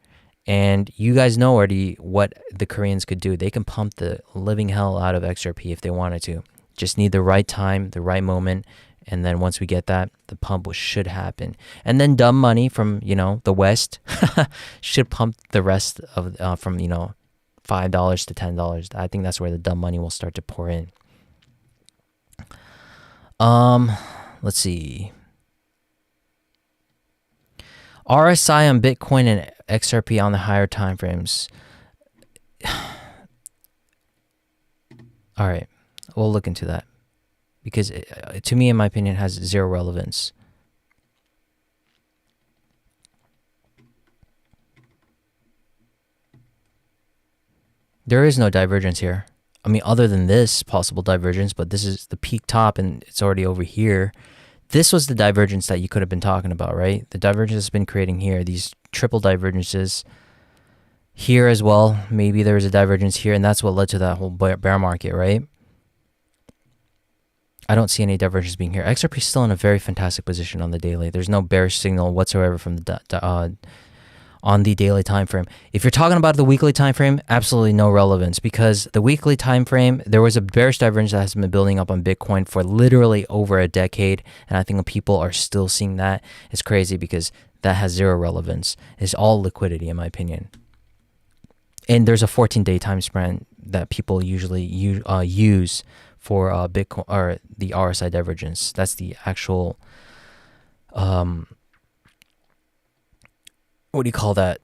And you guys know already what the Koreans could do. They can pump the living hell out of XRP if they wanted to. Just need the right time, the right moment. And then once we get that, the pump should happen. And then dumb money from, you know, the West should pump the rest of from, you know, $5 to $10. I think that's where the dumb money will start to pour in. Let's see. RSI on Bitcoin and XRP on the higher time frames. All right, we'll look into that because to me, in my opinion, it has zero relevance. There is no divergence here. I mean, other than this possible divergence, but this is the peak top and it's already over here. This was the divergence that you could have been talking about, right? The divergence has been creating here, these triple divergences here as well. Maybe there was a divergence here, and that's what led to that whole bear market, right? I don't see any divergence being here. XRP is still in a very fantastic position on the daily. There's no bearish signal whatsoever from the on the daily time frame. If you're talking about the weekly time frame, absolutely no relevance, because the weekly time frame, there was a bearish divergence that has been building up on Bitcoin for literally over a decade, and I think people are still seeing that. It's crazy because that has zero relevance. It's all liquidity, in my opinion. And there's a 14-day time span that people usually use for Bitcoin or the RSI divergence. That's the actual what do you call that?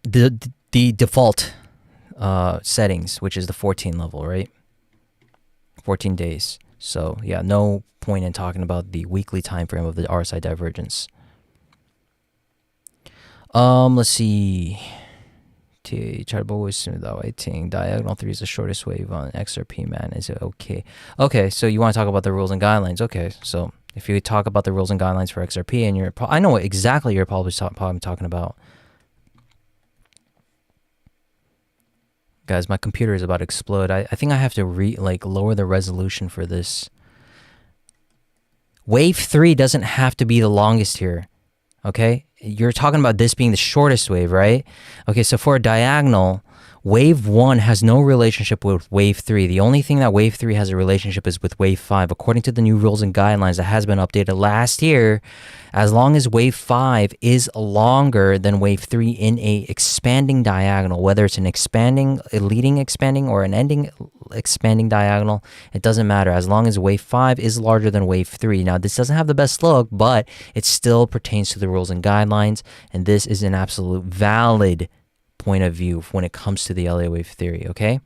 The default settings, which is the 14 level, right? 14 days. So yeah, no point in talking about the weekly time frame of the RSI divergence. Let's see. Waiting. Diagonal 3 is the shortest wave on XRP, man. Is it okay? Okay, so you want to talk about the rules and guidelines. Okay, so if you talk about the rules and guidelines for XRP, and I know what exactly you're probably talking about. Guys, my computer is about to explode. I think I have to lower the resolution for this. Wave 3 doesn't have to be the longest here. Okay? You're talking about this being the shortest wave, right? Okay, so for a diagonal, wave 1 has no relationship with wave 3. The only thing that wave 3 has a relationship is with wave 5. According to the new rules and guidelines that has been updated last year, as long as wave 5 is longer than wave 3 in a expanding diagonal, whether it's an expanding, a leading expanding, or an ending expanding diagonal, it doesn't matter as long as wave 5 is larger than wave 3. Now, this doesn't have the best look, but it still pertains to the rules and guidelines, and this is an absolute valid point of view when it comes to the Elliott wave theory, okay?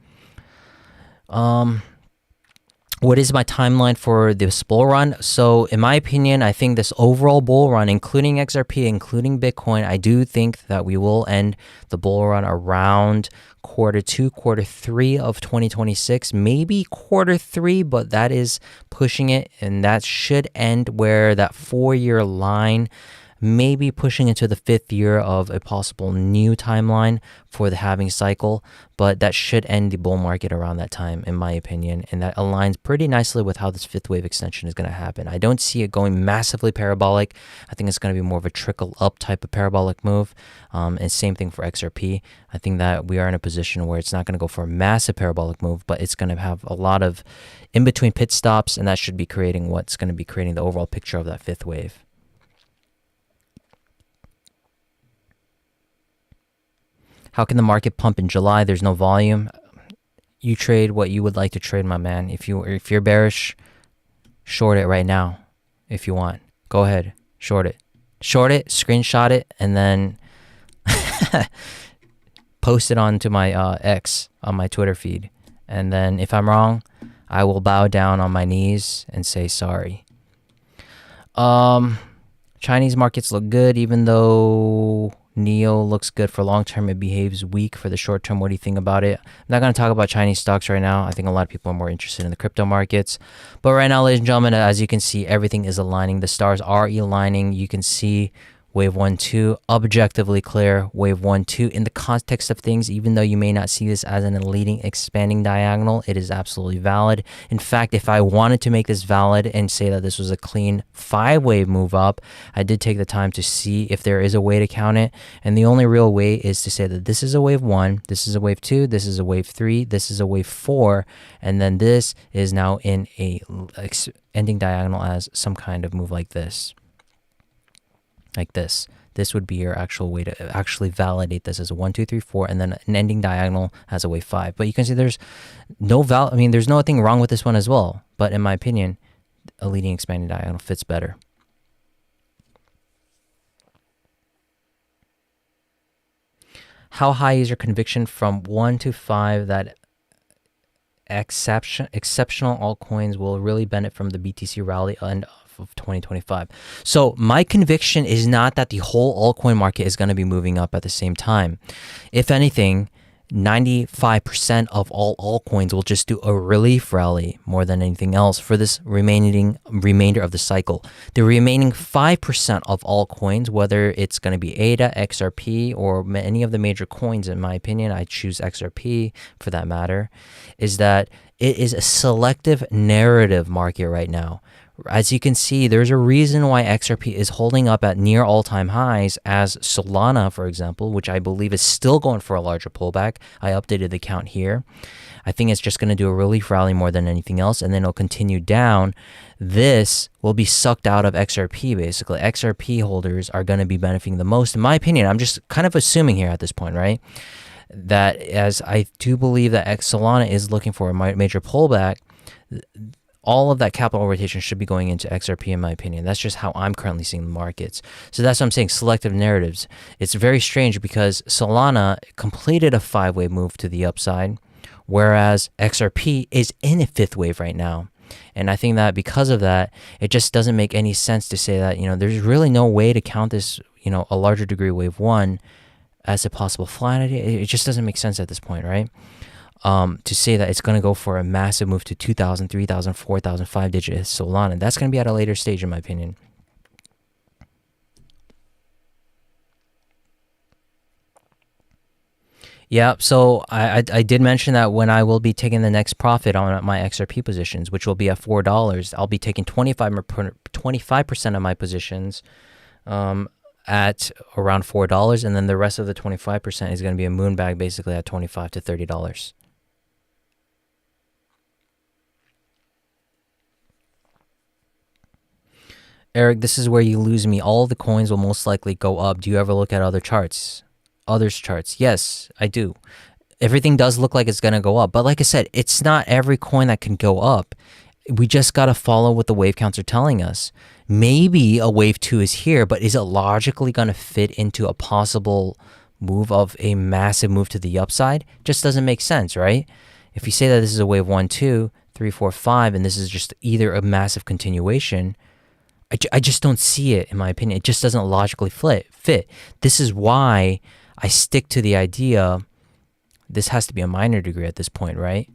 What is my timeline for this bull run? So in my opinion, I think this overall bull run, including XRP, including Bitcoin, I do think that we will end the bull run around Q2, Q3 of 2026, maybe Q3, but that is pushing it, and that should end where that 4-year line, maybe pushing into the 5th year of a possible new timeline for the halving cycle, but that should end the bull market around that time, in my opinion, and that aligns pretty nicely with how this 5th wave extension is going to happen. I don't see it going massively parabolic. I think it's going to be more of a trickle up type of parabolic move, and same thing for XRP. I think that we are in a position where it's not going to go for a massive parabolic move, but it's going to have a lot of in-between pit stops, and that should be creating what's going to be creating the overall picture of that 5th wave. How can the market pump in July? There's no volume. You trade what you would like to trade, my man. If you're bearish, short it right now. If you want, go ahead, short it, screenshot it, and then post it onto my X on my Twitter feed. And then if I'm wrong, I will bow down on my knees and say sorry. Chinese markets look good, even though NEO looks good for long term. It behaves weak for the short term. What do you think about it? I'm not going to talk about Chinese stocks right now. I think a lot of people are more interested in the crypto markets. But right now, ladies and gentlemen, as you can see, everything is aligning. The stars are aligning. You can see wave 1, 2, objectively clear. Wave 1, 2, in the context of things, even though you may not see this as an leading expanding diagonal, it is absolutely valid. In fact, if I wanted to make this valid and say that this was a clean 5-wave move up, I did take the time to see if there is a way to count it. And the only real way is to say that this is a wave 1, this is a wave 2, this is a wave 3, this is a wave 4, and then this is now in a ending diagonal as some kind of move like this. Like this. This would be your actual way to actually validate this as a 1, 2, 3, 4, and then an ending diagonal as a wave 5. But you can see there's there's nothing wrong with this one as well. But in my opinion, a leading expanding diagonal fits better. How high is your conviction from 1 to 5 that exceptional altcoins will really benefit from the BTC rally and of 2025? So my conviction is not that the whole altcoin market is going to be moving up at the same time. If anything, 95% of all altcoins will just do a relief rally more than anything else for this remainder of the cycle. The remaining 5% of altcoins, whether it's going to be ADA, XRP, or any of the major coins, in my opinion, I choose XRP for that matter, is that it is a selective narrative market right now. As you can see, there's a reason why XRP is holding up at near all-time highs, as Solana, for example, which I believe is still going for a larger pullback. I updated the count here. I think it's just going to do a relief rally more than anything else, and then it'll continue down. This will be sucked out of XRP, basically. XRP holders are going to be benefiting the most, in my opinion. I'm just kind of assuming here at this point, right? That as I do believe that Solana is looking for a major pullback, all of that capital rotation should be going into XRP, in my opinion. That's just how I'm currently seeing the markets. So that's what I'm saying, selective narratives. It's very strange because Solana completed a 5-wave move to the upside, whereas XRP is in a 5th wave right now. And I think that because of that, it just doesn't make any sense to say that, there's really no way to count this, a larger degree wave 1 as a possible flat. It just doesn't make sense at this point, right? To say that it's going to go for a massive move to 2,000, 3,000, 4,000, 5-digit Solana. That's going to be at a later stage, in my opinion. Yeah, so I did mention that when I will be taking the next profit on my XRP positions, which will be at $4, I'll be taking 25% of my positions at around $4, and then the rest of the 25% is going to be a moon bag, basically at $25 to $30. Eric, this is where you lose me. All the coins will most likely go up. Do you ever look at other charts? Others charts? Yes, I do. Everything does look like it's going to go up. But like I said, it's not every coin that can go up. We just got to follow what the wave counts are telling us. Maybe a wave 2 is here, but is it logically going to fit into a possible move of a massive move to the upside? Just doesn't make sense, right? If you say that this is a wave 1, 2, 3, 4, 5, and this is just either a massive continuation, I just don't see it, in my opinion. It just doesn't logically fit. This is why I stick to the idea this has to be a minor degree at this point, right?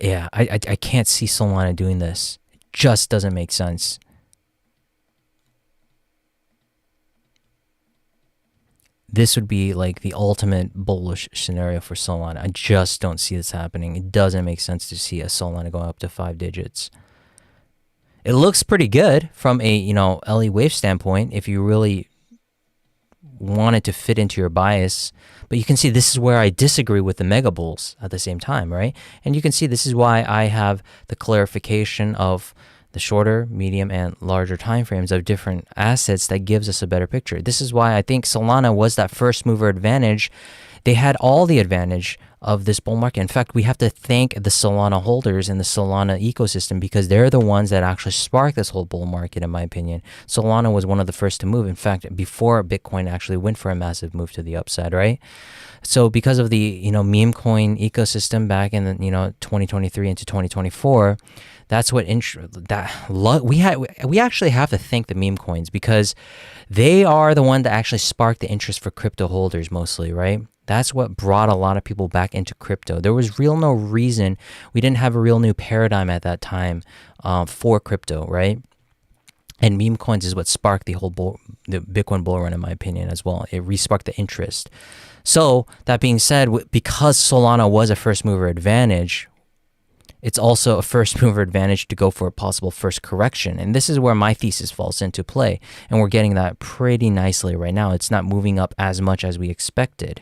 Yeah, I can't see Solana doing this. It just doesn't make sense. This would be like the ultimate bullish scenario for Solana. I just don't see this happening. It doesn't make sense to see a Solana going up to 5 digits. It looks pretty good from a, LE wave standpoint if you really want it to fit into your bias. But you can see this is where I disagree with the mega bulls at the same time, right? And you can see this is why I have the clarification of the shorter, medium, and larger time frames of different assets that gives us a better picture. This is why I think Solana was that first mover advantage. they had all the advantage of this bull market. In fact, we have to thank the Solana holders in the Solana ecosystem because they're the ones that actually sparked this whole bull market, in my opinion. Solana was one of the first to move. In fact, before Bitcoin actually went for a massive move to the upside, right? So because of the, meme coin ecosystem back in the, 2023 into 2024, that's what we actually have to thank the meme coins because they are the one that actually sparked the interest for crypto holders mostly, right? That's what brought a lot of people back into crypto. There was no reason. We didn't have a real new paradigm at that time for crypto, right? And meme coins is what sparked the Bitcoin bull run, in my opinion, as well. It re-sparked the interest. So that being said, because Solana was a first mover advantage, it's also a first mover advantage to go for a possible first correction. And this is where my thesis falls into play. And we're getting that pretty nicely right now. It's not moving up as much as we expected.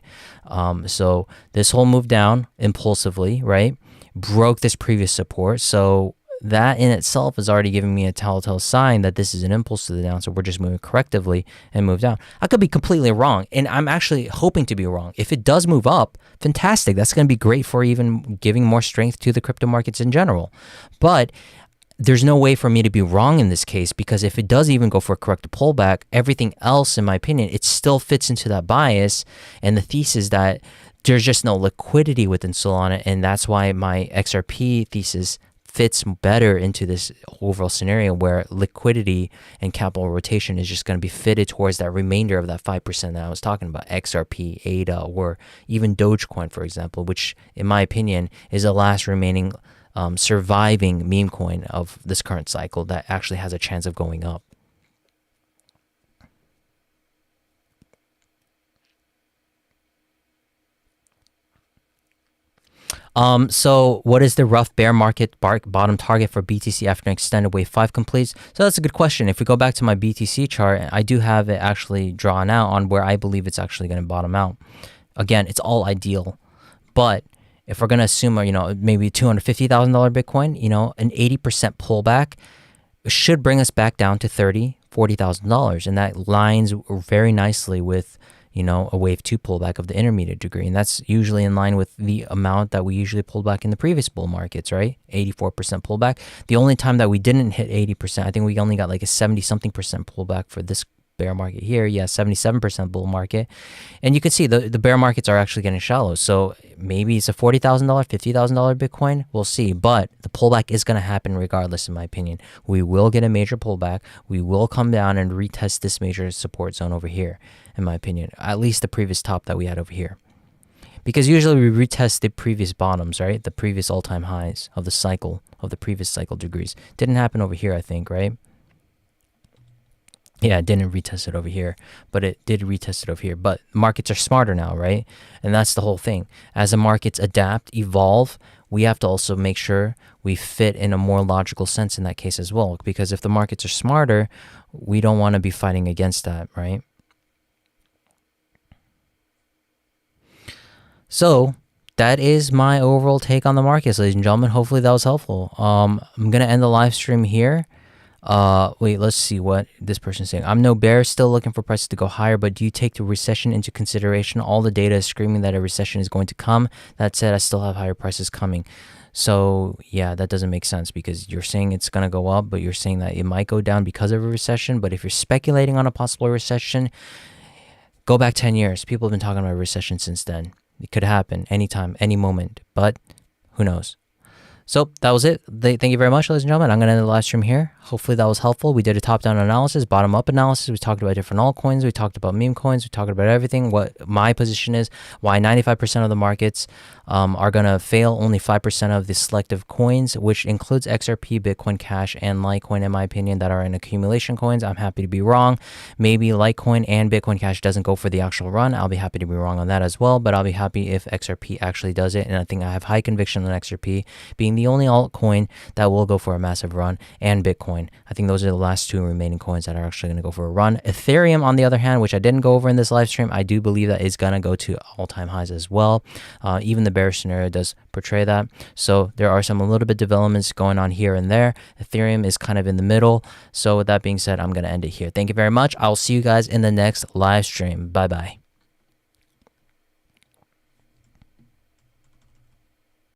So this whole move down impulsively, right, broke this previous support. So that in itself is already giving me a telltale sign that this is an impulse to the down. So we're just moving correctively and move down. I could be completely wrong, and I'm actually hoping to be wrong. If it does move up, fantastic. That's going to be great for even giving more strength to the crypto markets in general. But there's no way for me to be wrong in this case because if it does even go for a corrective pullback, everything else, in my opinion, it still fits into that bias and the thesis that there's just no liquidity within Solana, and that's why my XRP thesis fits better into this overall scenario where liquidity and capital rotation is just going to be fitted towards that remainder of that 5% that I was talking about, XRP, ADA, or even Dogecoin, for example, which in my opinion is the last remaining surviving meme coin of this current cycle that actually has a chance of going up. So what is the rough bear market bottom target for BTC after an extended wave 5 completes? So that's a good question. If we go back to my BTC chart, I do have it actually drawn out on where I believe it's actually going to bottom out. Again, it's all ideal, but if we're going to assume, maybe $250,000 Bitcoin, an 80% pullback should bring us back down to $40,000, and that lines very nicely with a wave 2 pullback of the intermediate degree. And that's usually in line with the amount that we usually pulled back in the previous bull markets, right? 84% pullback. The only time that we didn't hit 80%, I think we only got like a 70-something percent pullback for this bear market here. Yeah, 77% bull market. And you can see the bear markets are actually getting shallow. So maybe it's a $40,000, $50,000 Bitcoin. We'll see. But the pullback is going to happen regardless, in my opinion. We will get a major pullback. We will come down and retest this major support zone over here, in my opinion. At least the previous top that we had over here. Because usually we retest the previous bottoms, right? The previous all-time highs of the cycle, of the previous cycle degrees. Didn't happen over here, I think, right? Yeah, it didn't retest it over here, but it did retest it over here. But markets are smarter now, right? And that's the whole thing. As the markets adapt, evolve, we have to also make sure we fit in a more logical sense in that case as well. Because if the markets are smarter, we don't want to be fighting against that, right? So that is my overall take on the markets, ladies and gentlemen. Hopefully that was helpful. I'm going to end the live stream here. Wait, let's see what this person's saying. I'm no bear, still looking for prices to go higher, but do you take the recession into consideration? All the data is screaming that a recession is going to come. That said, I still have higher prices coming. So yeah, that doesn't make sense because you're saying it's going to go up, but you're saying that it might go down because of a recession. But if you're speculating on a possible recession, go back 10 years. People have been talking about a recession since then. It could happen anytime, any moment, but who knows? So that was it. Thank you very much, ladies and gentlemen. I'm going to end the live stream here. Hopefully that was helpful. We did a top-down analysis, bottom-up analysis. We talked about different altcoins. We talked about meme coins. We talked about everything, what my position is, why 95% of the markets are going to fail. Only 5% of the selective coins, which includes XRP, Bitcoin Cash, and Litecoin, in my opinion, that are in accumulation coins. I'm happy to be wrong. Maybe Litecoin and Bitcoin Cash doesn't go for the actual run. I'll be happy to be wrong on that as well, but I'll be happy if XRP actually does it. And I think I have high conviction on XRP being the only altcoin that will go for a massive run, and Bitcoin. I think those are the last two remaining coins that are actually going to go for a run. Ethereum, on the other hand, which I didn't go over in this live stream, I do believe that is going to go to all-time highs as well. Even the bearish scenario does portray that. So there are some a little bit developments going on here and there. Ethereum is kind of in the middle. So with that being said, I'm going to end it here. Thank you very much. I'll see you guys in the next live stream. Bye-bye.